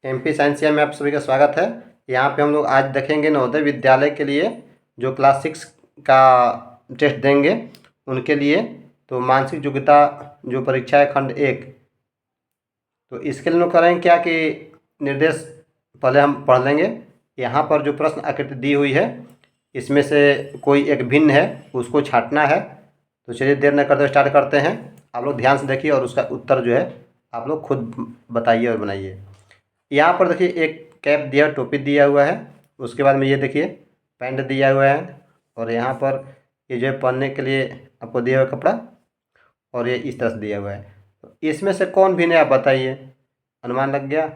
MP scientia में आप सभी का स्वागत है। यहाँ पे हम लोग आज देखेंगे नवोदय विद्यालय के लिए जो क्लास 6 का टेस्ट देंगे उनके लिए। तो मानसिक योग्यता जो परीक्षा है खंड 1, तो इसके लिए हम लोग करेंगे क्या कि निर्देश पहले हम पढ़ लेंगे। यहाँ पर जो प्रश्न आकृति दी हुई है इसमें से कोई एक भिन्न है, उसको छांटना है। तो चलिए देर न करते स्टार्ट करते हैं। आप लोग ध्यान से देखिए और उसका उत्तर जो है आप लोग खुद बताइए और बनाइए। यहाँ पर देखिए एक कैप दिया, टोपी दिया हुआ है। उसके बाद में ये देखिए पैंट दिया हुआ है और यहाँ पर ये जो है पहनने के लिए आपको दिया हुआ कपड़ा और ये इस तरह से दिया हुआ है। तो इसमें से कौन भिन्न है आप बताइए। अनुमान लग गया।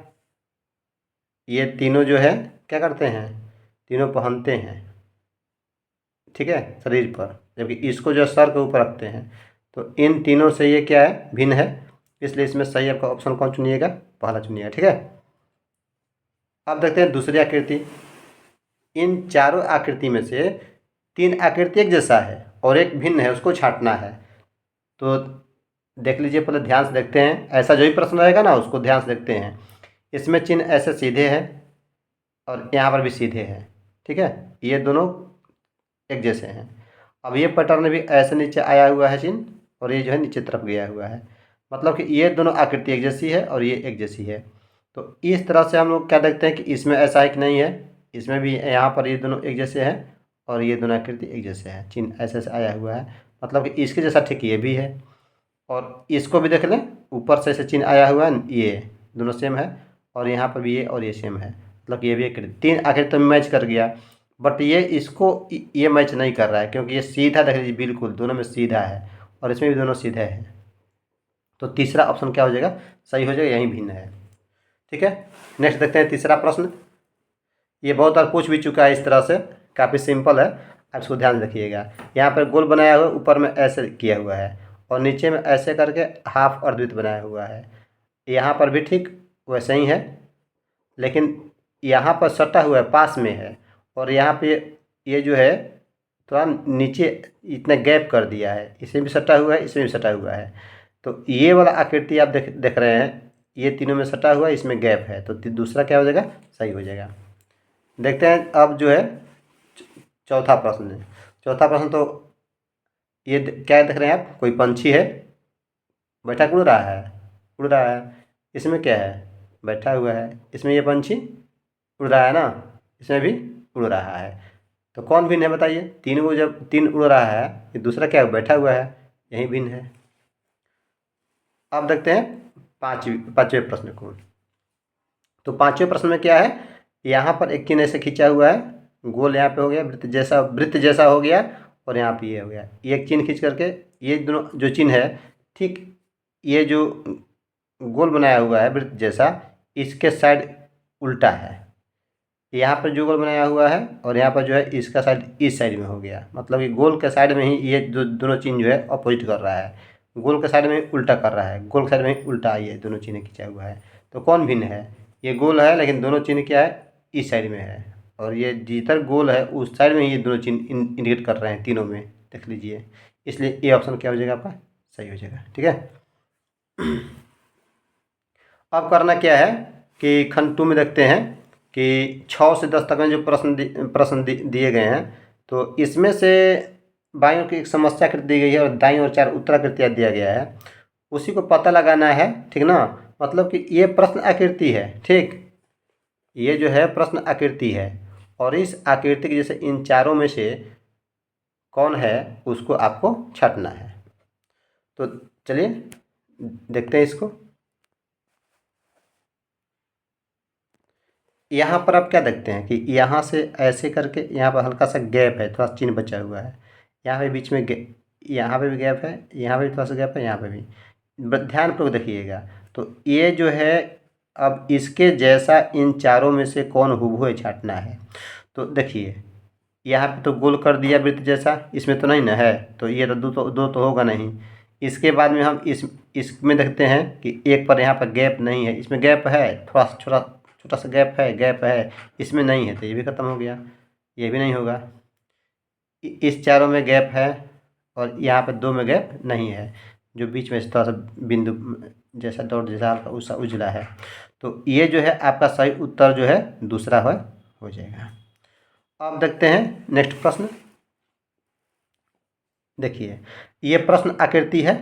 ये तीनों जो है क्या करते हैं, तीनों पहनते हैं, ठीक है, शरीर पर, जबकि इसको जो सर के ऊपर रखते हैं। तो इन तीनों से ये क्या है, भिन्न है। इसलिए इसमें सही आपका ऑप्शन कौन चुनिएगा, पहला चुनिएगा, ठीक है। अब देखते हैं दूसरी आकृति। इन चारों आकृति में से 3 आकृति एक जैसा है और एक भिन्न है, उसको छांटना है। तो देख लीजिए, पहले ध्यान से देखते हैं। ऐसा जो भी प्रश्न रहेगा ना उसको ध्यान से देखते हैं। इसमें चिन्ह ऐसे सीधे हैं और यहाँ पर भी सीधे हैं, ठीक है, ये दोनों एक जैसे हैं। अब ये पैटर्न भी ऐसे नीचे आया हुआ है चिन्ह और ये जो है नीचे तरफ गया हुआ है, मतलब कि ये दोनों आकृति एक जैसी है और ये एक जैसी है। तो इस तरह से हम लोग क्या देखते हैं कि इसमें ऐसा है कि नहीं है, इसमें भी यहाँ पर ये दोनों एक जैसे हैं और ये दोनों आकृति एक जैसे हैं, चिन्ह ऐसे ऐसे आया हुआ है, मतलब कि इसके जैसा ठीक ये भी है। और इसको भी देख लें, ऊपर से ऐसे चिन्ह आया हुआ है, ये दोनों सेम है और यहाँ पर भी ये और ये सेम है, मतलब ये भी आकृति, 3 आकृति तो मैच कर गया। बट ये इसको ये मैच नहीं कर रहा है क्योंकि ये सीधा देख लीजिए, बिल्कुल दोनों में सीधा है और इसमें भी दोनों सीधे हैं। तो तीसरा ऑप्शन क्या हो जाएगा, सही हो जाएगा, यही भिन्न है, ठीक है। नेक्स्ट देखते हैं तीसरा प्रश्न। ये बहुत बार पूछ भी चुका है इस तरह से, काफ़ी सिंपल है, आप इसको ध्यान रखिएगा। यहाँ पर गोल बनाया हुआ है, ऊपर में ऐसे किया हुआ है और नीचे में ऐसे करके हाफ अर्धवृत्त बनाया हुआ है। यहाँ पर भी ठीक वैसे ही है, लेकिन यहाँ पर सटा हुआ है, पास में है, और यहाँ पे ये जो है थोड़ा नीचे इतना गैप कर दिया है, इसमें भी सटा हुआ है, इसमें भी सटा हुआ है। तो ये वाला आकृति आप देख रहे हैं, ये तीनों में सटा हुआ है, इसमें गैप है, तो दूसरा क्या हो जाएगा, सही हो जाएगा। देखते हैं अब जो है चौथा प्रश्न है। चौथा प्रश्न तो ये क्या देख रहे हैं आप, कोई पंछी है, बैठा उड़ रहा है, उड़ रहा है। इसमें क्या है, बैठा हुआ है, इसमें ये पंछी उड़ रहा है ना, इसमें भी उड़ रहा है। तो कौन भिन्न है बताइए, तीन को जब 3 उड़ रहा है, ये दूसरा क्या है, बैठा हुआ है, यही भिन्न है। अब देखते हैं पाँचवें प्रश्न को। तो 5वें प्रश्न में क्या है, यहाँ पर एक चिन्ह ऐसे खींचा हुआ है, गोल यहाँ पे हो गया, वृत्त जैसा हो गया और यहाँ पे ये हो गया। एक चिन्ह खींच करके ये दोनों जो चिन्ह है, ठीक ये जो गोल बनाया हुआ है वृत्त जैसा, इसके साइड उल्टा है। यहाँ पर जो गोल बनाया हुआ है और यहाँ पर जो है इसका साइड इस साइड में हो गया, मतलब कि गोल के साइड में ही ये दोनों चिन्ह जो है अपोजिट कर रहा है, गोल के साइड में ही उल्टा कर रहा है, गोल के साइड में ही उल्टा ये दोनों चिन्ह खींचा हुआ है। तो कौन भिन्न है, ये गोल है लेकिन दोनों चिन्ह क्या है, इस साइड में है, और ये जिधर गोल है उस साइड में ही ये दोनों चिन्ह इंडिकेट कर रहे हैं तीनों में, देख लीजिए। इसलिए ये ऑप्शन क्या हो जाएगा आपका, सही हो जाएगा, ठीक है। अब करना क्या है कि खंड 2 में देखते हैं कि 6 से 10 तक में जो प्रश्न दिए गए हैं, तो इसमें से बाईं ओर की एक समस्या आकृति दी गई है और दाईं ओर 4 उत्तराकृतियाँ दिया गया है, उसी को पता लगाना है, ठीक ना। मतलब कि ये प्रश्न आकृति है, ठीक, ये जो है प्रश्न आकृति है और इस आकृति के जैसे इन चारों में से कौन है उसको आपको छांटना है। तो चलिए देखते हैं इसको। यहाँ पर आप क्या देखते हैं कि यहाँ से ऐसे करके यहाँ पर हल्का सा गैप है, थोड़ा चिन्ह बचा हुआ है, यहाँ पे बीच में यहाँ पे भी गैप है, यहाँ पे भी थोड़ा सा गैप है, यहाँ पे भी, ध्यानपूर्वक देखिएगा। तो ये जो है, अब इसके जैसा इन चारों में से कौन हुबहू छांटना है। तो देखिए यहाँ पे तो गोल कर दिया वृत्त जैसा, इसमें तो नहीं ना है, तो ये तो दो तो होगा नहीं। इसके बाद में हम इसमें देखते हैं कि एक पर यहाँ पर गैप नहीं है, इसमें गैप है, थोड़ा छोटा सा गैप है, इसमें नहीं है, तो ये भी ख़त्म हो गया, ये भी नहीं होगा। इस चारों में गैप है और यहाँ पे 2 में गैप नहीं है, जो बीच में थोड़ा सा बिंदु जैसा डॉट जैसा हल्का उसा उजला है। तो ये जो है आपका सही उत्तर जो है दूसरा हो जाएगा। अब देखते हैं नेक्स्ट प्रश्न। देखिए ये प्रश्न आकृति है,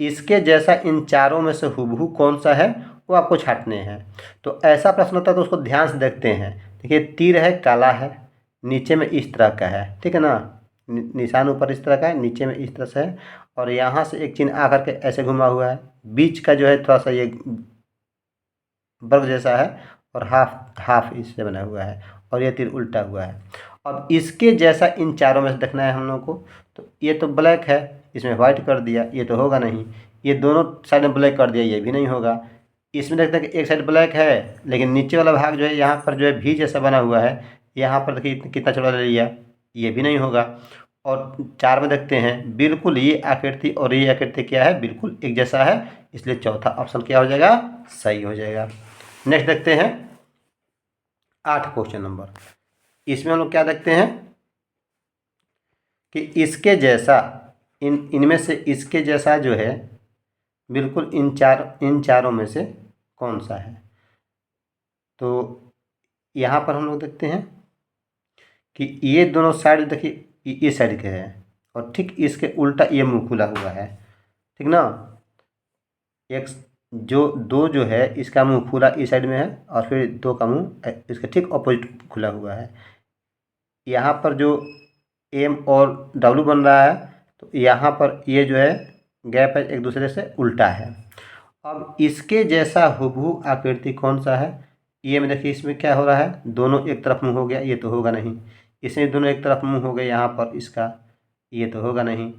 इसके जैसा इन चारों में से हुबहू कौन सा है वो आपको छांटने हैं। तो ऐसा प्रश्न होता है तो उसको ध्यान से देखते हैं। देखिए तीर है, काला है, नीचे में इस तरह का है, ठीक है ना, निशान ऊपर इस तरह का है, नीचे में इस तरह से है, और यहाँ से एक चिन्ह आकर के ऐसे घुमा हुआ है, बीच का जो है थोड़ा सा ये वर्ग जैसा है, और हाफ हाफ इससे बना हुआ है, और ये तीर उल्टा हुआ है। अब इसके जैसा इन चारों में से देखना है हम लोग को। तो ये तो ब्लैक है, इसमें वाइट कर दिया, ये तो होगा नहीं। ये दोनों साइड में ब्लैक कर दिया, ये भी नहीं होगा। इसमें देखते हैं कि एक साइड ब्लैक है, लेकिन नीचे वाला भाग जो है यहाँ पर जो है भी जैसा बना हुआ है, यहाँ पर देखिए कितना छोटा ले लिया, ये भी नहीं होगा। और चार में देखते हैं, बिल्कुल ये आकृति और ये आकृति क्या है, बिल्कुल एक जैसा है, इसलिए चौथा ऑप्शन क्या हो जाएगा, सही हो जाएगा। नेक्स्ट देखते हैं 8 क्वेश्चन नंबर। इसमें हम लोग क्या देखते हैं कि इसके जैसा इनमें से इसके जैसा जो है बिल्कुल इन चारों में से कौन सा है। तो यहाँ पर हम लोग देखते हैं कि ये दोनों साइड देखिए ये साइड के हैं, और ठीक इसके उल्टा ये मुंह खुला हुआ है, ठीक ना। एक जो दो जो है इसका मुंह खुला इस साइड में है, और फिर दो का मुंह इसके ठीक ऑपोजिट खुला हुआ है। यहाँ पर जो एम और डब्ल्यू बन रहा है, तो यहाँ पर ये जो है गैप है एक दूसरे से उल्टा है। अब इसके जैसा हुबहू आकृति कौन सा है, ये में देखिए इसमें क्या हो रहा है, दोनों एक तरफ मुंह हो गया, ये तो होगा नहीं। इसमें दोनों एक तरफ मुंह हो गए यहाँ पर इसका, ये तो होगा नहीं।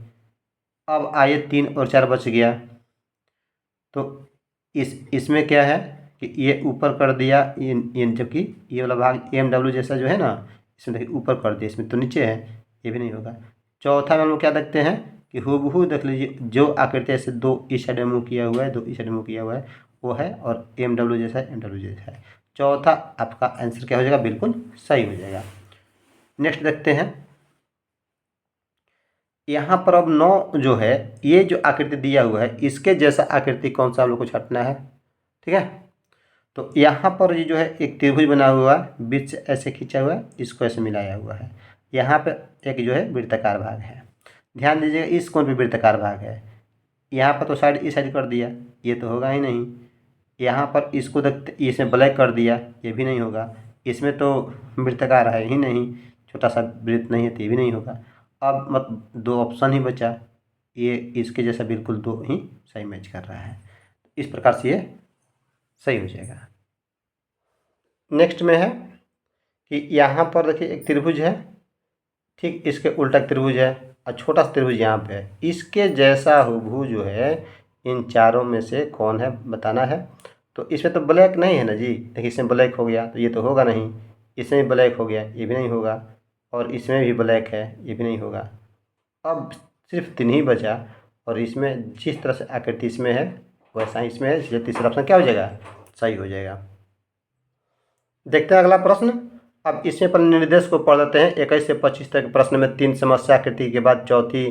अब आइए 3 और 4 बच गया। तो इसमें क्या है कि ये ऊपर कर दिया, ये जबकि ये वाला भाग एम डब्ल्यू जैसा जो है ना, इसमें देखिए ऊपर कर दिया, इसमें तो नीचे है, ये भी नहीं होगा। चौथा में हम लोग क्या देखते हैं कि हुबहू देख लीजिए, जो आकृति ऐसे दो इस साइड में मुँह किया हुआ है, दो इस साइड में मुँह किया हुआ है, वो है, और एम डब्ल्यू जैसा है, एम डब्ल्यू जैसा है। चौथा आपका आंसर क्या हो जाएगा, बिल्कुल सही हो जाएगा। नेक्स्ट देखते हैं, यहाँ पर अब 9 जो है, ये जो आकृति दिया हुआ है इसके जैसा आकृति कौन सा हम लोग को छांटना है, ठीक है। तो यहाँ पर ये जो है एक त्रिभुज बना हुआ है, बीच से ऐसे खींचा हुआ है, इसको ऐसे मिलाया हुआ है। यहाँ पे एक जो है वृत्ताकार भाग है, ध्यान दीजिएगा इस कोण पे वृत्ताकार भाग है। यहाँ पर तो साइड इस साइड कर दिया, ये तो होगा ही नहीं। यहाँ पर इसको देखते, इसमें ब्लैक कर दिया, ये भी नहीं होगा। इसमें तो वृत्ताकार है ही नहीं, छोटा सा वृत्त नहीं है, तो ये भी नहीं होगा। अब मत 2 ऑप्शन ही बचा, ये इसके जैसा बिल्कुल 2 ही सही मैच कर रहा है। इस प्रकार से ये सही हो जाएगा। नेक्स्ट में है कि यहाँ पर देखिए एक त्रिभुज है, ठीक इसके उल्टा त्रिभुज है, और छोटा सा त्रिभुज यहाँ पे है। इसके जैसा हुबहू जो है इन चारों में से कौन है बताना है। तो इसमें तो ब्लैक नहीं है ना जी, देखिए इसमें ब्लैक हो गया, तो ये तो होगा नहीं। इसमें भी ब्लैक हो गया, ये भी नहीं होगा। और इसमें भी ब्लैक है, ये भी नहीं होगा। अब सिर्फ 3 ही बचा, और इसमें जिस तरह से आकृति इसमें है वैसा ही इसमें है, इसलिए तीसरा ऑप्शन क्या हो जाएगा, सही हो जाएगा। देखते हैं अगला प्रश्न। अब इसमें पर निर्देश को पढ़ लेते हैं। 21 से 25 तक प्रश्न में 3 समस्या आकृति के बाद चौथी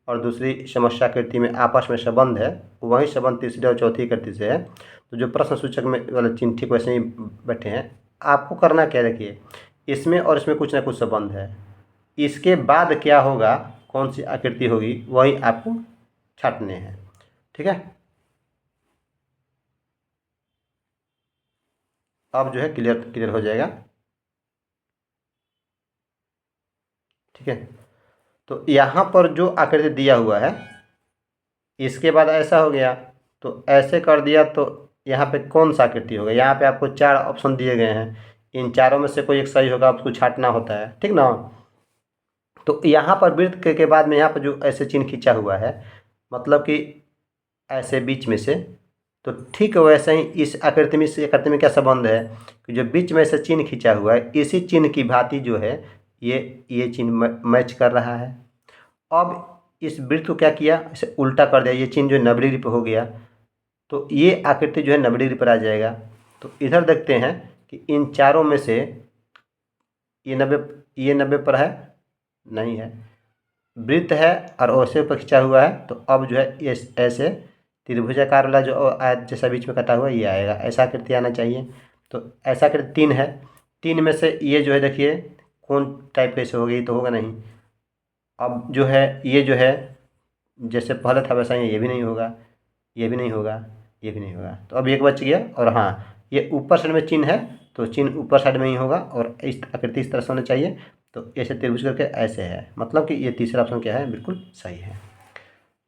और दूसरी समस्या आकृति में आपस में संबंध है, वही संबंध तीसरी और चौथी आकृति से है। तो जो प्रश्न सूचक में वाले चिन्ह ठीक वैसे ही बैठे हैं। आपको करना क्या, देखिए इसमें और इसमें कुछ ना कुछ संबंध है, इसके बाद क्या होगा, कौन सी आकृति होगी, वही आपको छांटने हैं, ठीक है। अब जो है क्लियर हो जाएगा, ठीक है। तो यहाँ पर जो आकृति दिया हुआ है इसके बाद ऐसा हो गया, तो ऐसे कर दिया, तो यहाँ पे कौन सा आकृति होगा। यहाँ पे आपको 4 ऑप्शन दिए गए हैं, इन चारों में से कोई एक सही होगा, आपको छांटना होता है, ठीक ना। तो यहाँ पर वृत्त के बाद में यहाँ पर जो ऐसे चिन्ह खींचा हुआ है, मतलब कि ऐसे बीच में से, तो ठीक वैसे ही इस आकृति में, इस आकृति में क्या संबंध है कि जो बीच में से चिन्ह खींचा हुआ है, इसी चिन्ह की भांति जो है ये चिन्ह मैच कर रहा है। अब इस वृत्त को क्या किया, इसे उल्टा कर दिया, ये चिन्ह जो 90 डिग्री पर हो गया, तो ये आकृति जो है 90 डिग्री पर आ जाएगा। तो इधर देखते हैं कि इन चारों में से ये 90 पर है, नहीं है, वृत्त है और ऐसे पर खिंचा हुआ है। तो अब जो है ये ऐसे त्रिभुजाकार वाला जो आयत जैसा बीच में कटा हुआ ये आएगा, ऐसा आकृति आना चाहिए। तो ऐसा आकृति 3 है, 3 में से ये जो है देखिए कौन टाइप कैसे होगी, तो होगा नहीं। अब जो है ये जो है जैसे पहले था वैसा ही, ये भी नहीं होगा, ये भी नहीं होगा, ये भी नहीं होगा। तो अब एक बच गया। और हाँ, ये ऊपर साइड में चिन्ह है तो चिन्ह ऊपर साइड में ही होगा और इस आकृति इस तरह से होना चाहिए। तो ऐसे त्रिभुज करके ऐसे है, मतलब कि ये तीसरा ऑप्शन क्या है, बिल्कुल सही है।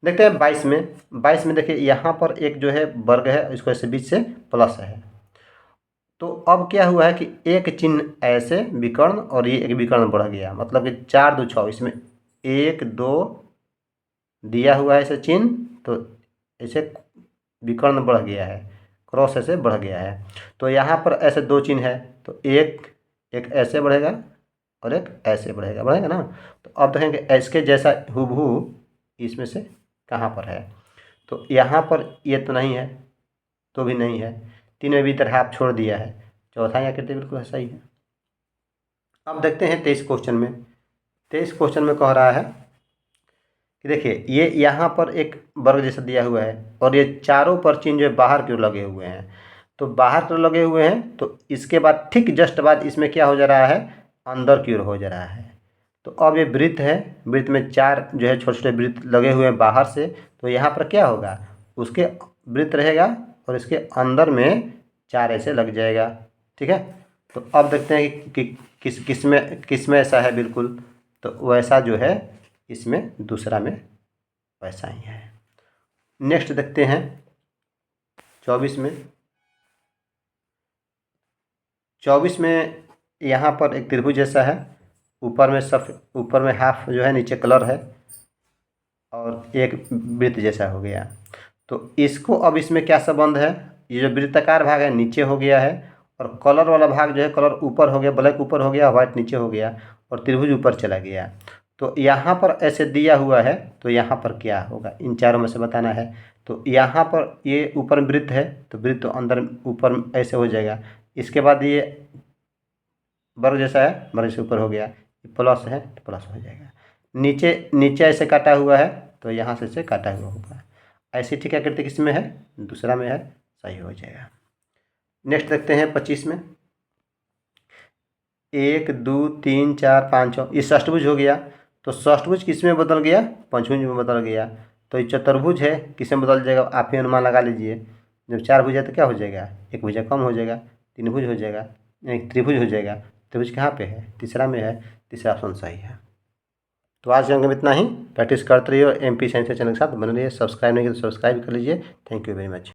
देखते हैं 22 में। 22 में देखिए यहाँ पर एक जो है वर्ग है, इसको ऐसे बीच से प्लस है। तो अब क्या हुआ है कि एक चिन्ह ऐसे विकर्ण और ये एक विकर्ण बढ़ गया, मतलब कि 4 2 6, इसमें 1 2 दिया हुआ है ऐसे चिन्ह, तो ऐसे विकर्ण बढ़ गया है, क्रॉस ऐसे बढ़ गया है। तो यहाँ पर ऐसे 2 चिन्ह है, तो एक ऐसे बढ़ेगा और एक ऐसे बढ़ेगा ना। तो अब देखेंगे इसके जैसा हूबहू इसमें से कहाँ पर है। तो यहाँ पर ये तो नहीं है, तो भी नहीं है, 3 में भी तरह आप छोड़ दिया है, चौथा ही आकृति बिल्कुल सही है। अब देखते हैं 23 क्वेश्चन में। 23 क्वेश्चन में कह रहा है कि देखिए ये यहाँ पर एक वर्ग जैसा दिया हुआ है और ये चारों पर चिन्ह जो बाहर की ओर लगे हुए हैं। तो बाहर की ओर लगे हुए हैं, तो इसके बाद ठीक जस्ट बाद इसमें क्या हो जा रहा है, अंदर की ओर हो जा रहा है। तो अब ये वृत्त है, वृत्त में 4 जो है छोटे छोटे वृत्त लगे हुए हैं बाहर से। तो यहाँ पर क्या होगा, उसके वृत्त रहेगा और इसके अंदर में 4 ऐसे लग जाएगा। ठीक है, तो अब देखते हैं कि किस में ऐसा है बिल्कुल, तो वैसा जो है इसमें दूसरा में वैसा ही है। नेक्स्ट देखते हैं 24 में। 24 में यहाँ पर एक त्रिभुज जैसा है, ऊपर में हाफ जो है, नीचे कलर है और एक वृत्त जैसा हो गया। तो इसको अब इसमें क्या संबंध है, ये जो वृत्ताकार भाग है नीचे हो गया है और कलर वाला भाग जो है कलर ऊपर हो गया, ब्लैक ऊपर हो गया, व्हाइट नीचे हो गया और त्रिभुज ऊपर चला गया। तो यहाँ पर ऐसे दिया हुआ है, तो यहाँ पर क्या होगा, इन चारों में से बताना है। तो यहाँ पर ये ऊपर वृत्त है, तो वृत्त तो अंदर ऊपर ऐसे हो जाएगा। इसके बाद ये वर्ग जैसा है, वर्ग से ऊपर हो गया, प्लस है तो प्लस हो जाएगा। नीचे ऐसे काटा हुआ है, तो यहाँ से काटा हुआ होगा। ऐसी ठीक आकृति किसमें है, दूसरा में है, सही हो जाएगा। नेक्स्ट देखते हैं 25 में। 1 2 3 4 5 6, ये षष्ठभुज हो गया। तो षष्ठभुज किस में बदल गया, पंचभुज में बदल गया। तो ये चतुर्भुज है, किस में बदल जाएगा, आप ही अनुमान लगा लीजिए। जब 4 भुजा तो क्या हो जाएगा, एक भुजा कम हो जाएगा, 3 भुज हो जाएगा, एक त्रिभुज हो जाएगा। त्रिभुज कहाँ पे है, तीसरा में है, तीसरा ऑप्शन सही है। तो आज के अंक में इतना ही। प्रैक्टिस करते रहिए और MP साइंस चैनल के साथ बने रहिए। सब्सक्राइब नहीं किया तो सब्सक्राइब कर लीजिए। Thank you very much.